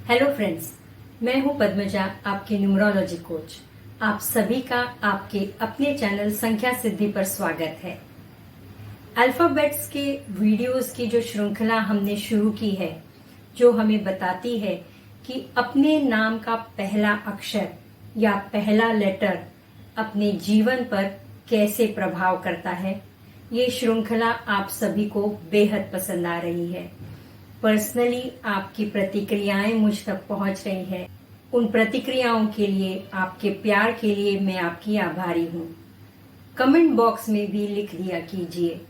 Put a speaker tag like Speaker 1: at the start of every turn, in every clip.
Speaker 1: Hello friends, मैं हूं पद्मजा, आपकी न्यूमरोलॉजी कोच। आप सभी का आपके अपने चैनल संख्या सिद्धि पर स्वागत है। अल्फाबेट्स के वीडियोस की जो श्रृंखला हमने शुरू की है, जो हमें बताती है कि अपने नाम का पहला अक्षर या पहला लेटर अपने जीवन पर कैसे प्रभाव करता है, ये श्रृंखला आप सभी को बेहद पसंद आ रही है। पर्सनली आपकी प्रतिक्रियाएं मुझ तक पहुंच रही हैं। उन प्रतिक्रियाओं के लिए, आपके प्यार के लिए मैं आपकी आभारी हूं। कमेंट बॉक्स में भी लिख दिया कीजिए।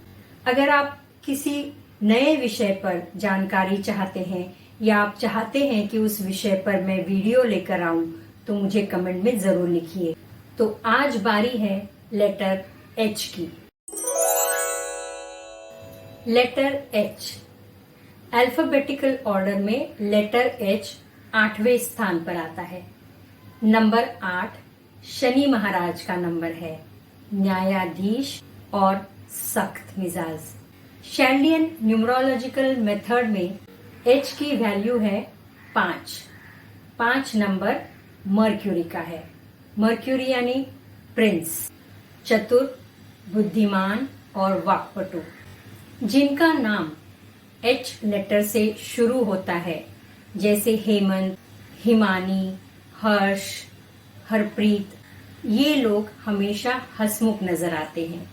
Speaker 1: अगर आप किसी नए विषय पर जानकारी चाहते हैं या आप चाहते हैं कि उस विषय पर मैं वीडियो लेकर आऊं, तो मुझे कमेंट में जरूर लिखिए। तो आज बारी है लेटर एच की। लेटर एच अल्फाबेटिकल ऑर्डर में लेटर एच 8वें स्थान पर आता है। नंबर 8 शनि महाराज का नंबर है, न्यायाधीश और सख्त मिजाज। शैलियन न्यूमरोलॉजिकल मेथड में एच की वैल्यू है 5। 5 नंबर मर्क्यूरी का है। मर्क्यूरी यानी प्रिंस, चतुर, बुद्धिमान और वाक्पटु। जिनका नाम एच लेटर से शुरू होता है, जैसे हेमंत, हिमानी, हर्ष, हरप्रीत, ये लोग हमेशा हंसमुख नजर आते हैं,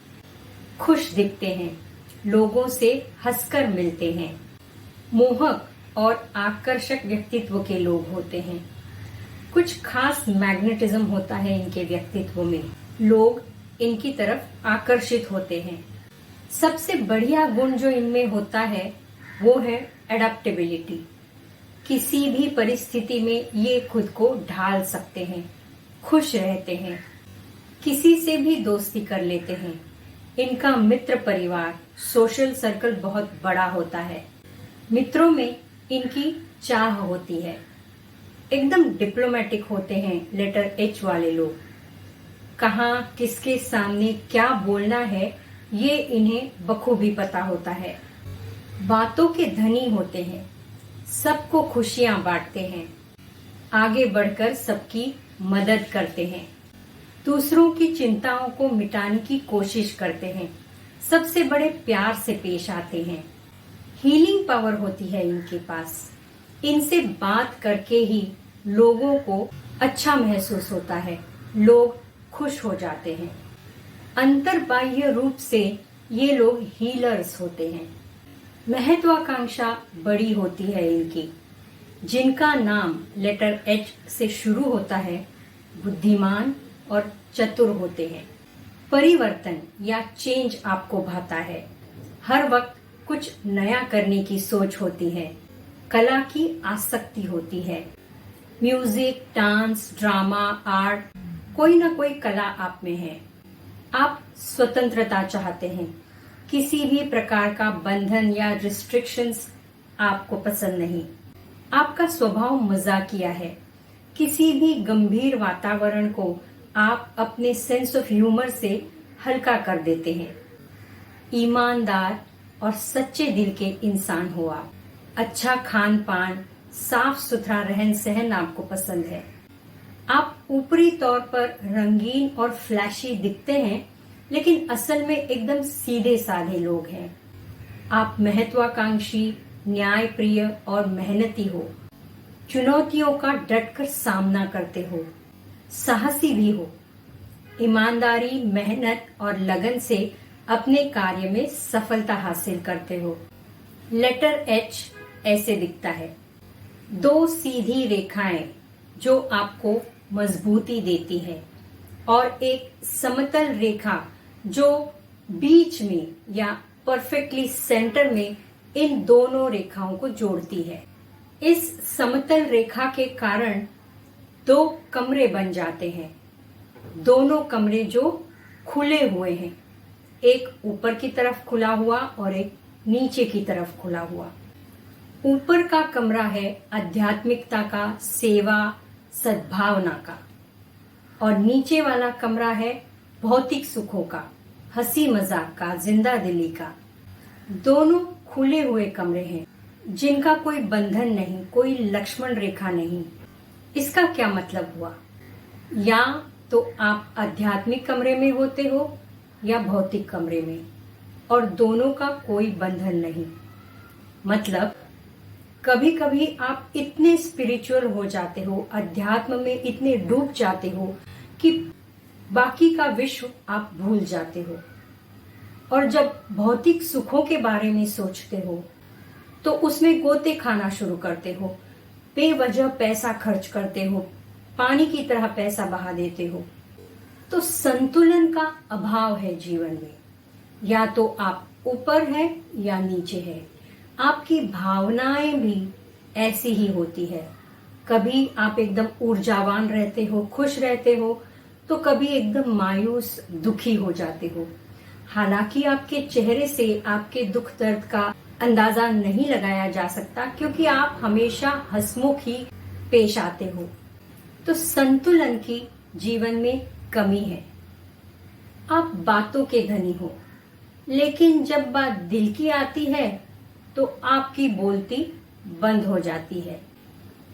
Speaker 1: खुश दिखते हैं, लोगों से हंसकर मिलते हैं, मोहक और आकर्षक व्यक्तित्व के लोग होते हैं। कुछ खास मैग्नेटिज्म होता है इनके व्यक्तित्व में, लोग इनकी तरफ आकर्षित होते हैं। सबसे बढ़िया गुण जो इनमें होता है वो है एडेप्टेबिलिटी। किसी भी परिस्थिति में ये खुद को ढाल सकते हैं, खुश रहते हैं, किसी से भी दोस्ती कर लेते हैं। इनका मित्र परिवार, सोशल सर्कल बहुत बड़ा होता है। मित्रों में इनकी चाह होती है। एकदम डिप्लोमेटिक होते हैं लेटर एच वाले लोग। कहाँ किसके सामने क्या बोलना है, ये इन्हें बखूबी पता होता है। बातों के धनी होते हैं, सबको खुशियां बांटते हैं, आगे बढ़कर सबकी मदद करते हैं, दूसरों की चिंताओं को मिटाने की कोशिश करते हैं, सबसे बड़े प्यार से पेश आते हैं। हीलिंग पावर होती है इनके पास। इनसे बात करके ही लोगों को अच्छा महसूस होता है, लोग खुश हो जाते हैं। अंतर्बाह्य रूप से ये लोग हीलर्स होते हैं। महत्वाकांक्षा बड़ी होती है इनकी। जिनका नाम लेटर एच से शुरू होता है, बुद्धिमान और चतुर होते हैं। परिवर्तन या चेंज आपको भाता है। हर वक्त कुछ नया करने की सोच होती है। कला की आसक्ति होती है। म्यूजिक, डांस, ड्रामा, आर्ट, कोई ना कोई कला आप में है। आप स्वतंत्रता चाहते हैं। किसी भी प्रकार का बंधन या रिस्ट्रिक्शंस आपको पसंद नहीं। आपका स्वभाव मजाकिया है। किसी भी गंभीर वातावरण को आप अपने सेंस ऑफ ह्यूमर से हल्का कर देते हैं। ईमानदार और सच्चे दिल के इंसान हो आप। अच्छा खान पान, साफ सुथरा रहन सहन आपको पसंद है। आप ऊपरी तौर पर रंगीन और फ्लैशी दिखते हैं, लेकिन असल में एकदम सीधे साधे लोग हैं। आप महत्वाकांक्षी, न्यायप्रिय और मेहनती हो। चुनौतियों का डटकर सामना करते हो, साहसी भी हो। ईमानदारी, मेहनत और लगन से अपने कार्य में सफलता हासिल करते हो। लेटर एच ऐसे दिखता है। 2 सीधी रेखाएं जो आपको मजबूती देती है, और एक समतल रेखा जो बीच में या परफेक्टली सेंटर में इन दोनों रेखाओं को जोड़ती है। इस समतल रेखा के कारण 2 कमरे बन जाते हैं। दोनों कमरे जो खुले हुए हैं, एक ऊपर की तरफ खुला हुआ और एक नीचे की तरफ खुला हुआ। ऊपर का कमरा है आध्यात्मिकता का, सेवा, सद्भावना का, और नीचे वाला कमरा है भौतिक सुखों का, हंसी मजाक का, जिंदा दिली का। दोनों खुले हुए कमरे हैं। जिनका कोई बंधन नहीं, कोई लक्ष्मण रेखा नहीं। इसका क्या मतलब हुआ? या तो आप आध्यात्मिक कमरे में होते हो या भौतिक कमरे में, और दोनों का कोई बंधन नहीं। मतलब कभी कभी आप इतने स्पिरिचुअल हो जाते हो, अध्यात्म में इतने डूब जाते हो कि बाकी का विश्व आप भूल जाते हो, और जब भौतिक सुखों के बारे में सोचते हो तो उसमें गोते खाना शुरू करते हो, बेवजह पैसा खर्च करते हो, पानी की तरह पैसा बहा देते हो। तो संतुलन का अभाव है जीवन में। या तो आप ऊपर है या नीचे है। आपकी भावनाएं भी ऐसी ही होती है। कभी आप एकदम ऊर्जावान रहते हो, खुश रहते हो, तो कभी एकदम मायूस, दुखी हो जाते हो। हालांकि आपके चेहरे से आपके दुख दर्द का अंदाजा नहीं लगाया जा सकता, क्योंकि आप हमेशा हंसमुख ही पेश आते हो। तो संतुलन की जीवन में कमी है। आप बातों के धनी हो, लेकिन जब बात दिल की आती है तो आपकी बोलती बंद हो जाती है।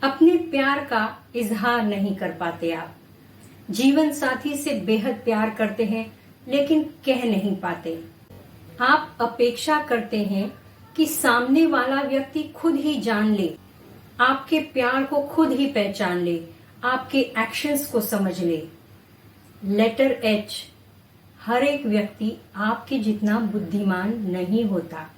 Speaker 1: अपने प्यार का इजहार नहीं कर पाते आप। जीवन साथी से बेहद प्यार करते हैं, लेकिन कह नहीं पाते। आप अपेक्षा करते हैं कि सामने वाला व्यक्ति खुद ही जान ले, आपके प्यार को खुद ही पहचान ले, आपके एक्शंस को समझ ले। लेटर एच, हर एक व्यक्ति आपके जितना बुद्धिमान नहीं होता।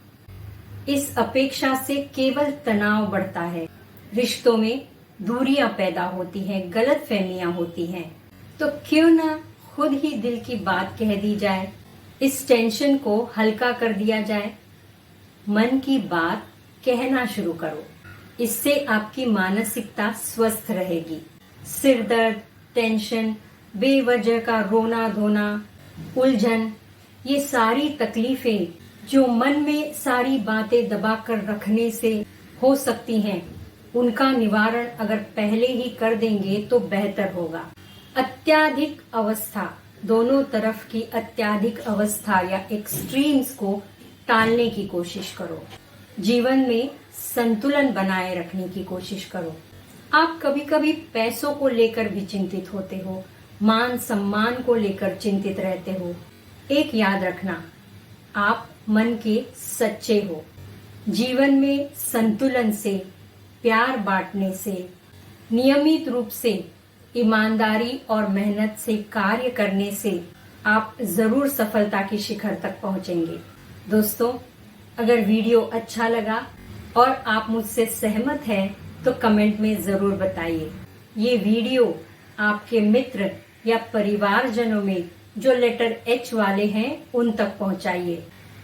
Speaker 1: इस अपेक्षा से केवल तनाव बढ़ता है, रिश्तों में दूरियां पैदा होती हैं, गलतफहमियां होती हैं। तो क्यों ना खुद ही दिल की बात कह दी जाए, इस टेंशन को हल्का कर दिया जाए। मन की बात कहना शुरू करो, इससे आपकी मानसिकता स्वस्थ रहेगी। सिर दर्द, टेंशन, बेवजह का रोना धोना, उलझन, ये सारी तकलीफें जो मन में सारी बातें दबा कर रखने से हो सकती हैं, उनका निवारण अगर पहले ही कर देंगे तो बेहतर होगा। अत्याधिक अवस्था, दोनों तरफ की अत्याधिक अवस्था या एक्सट्रीम्स को टालने की कोशिश करो। जीवन में संतुलन बनाए रखने की कोशिश करो। आप कभी कभी पैसों को लेकर भी चिंतित होते हो, मान सम्मान को लेकर चिंतित रहते हो। एक याद रखना, आप मन के सच्चे हो। जीवन में संतुलन से, प्यार बांटने से, नियमित रूप से, ईमानदारी और मेहनत से कार्य करने से आप जरूर सफलता की शिखर तक पहुंचेंगे। दोस्तों, अगर वीडियो अच्छा लगा और आप मुझसे सहमत हैं तो कमेंट में जरूर बताइए। ये वीडियो आपके मित्र या परिवारजनों में जो लेटर एच वाले हैं उन तक पहुंचाइए,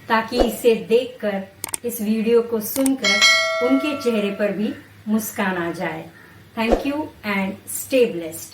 Speaker 1: ताकि इसे देखकर, इस वीडियो को सुनकर उनके चेहरे पर भी मुस्कान आ जाए। Thank you and stay blessed.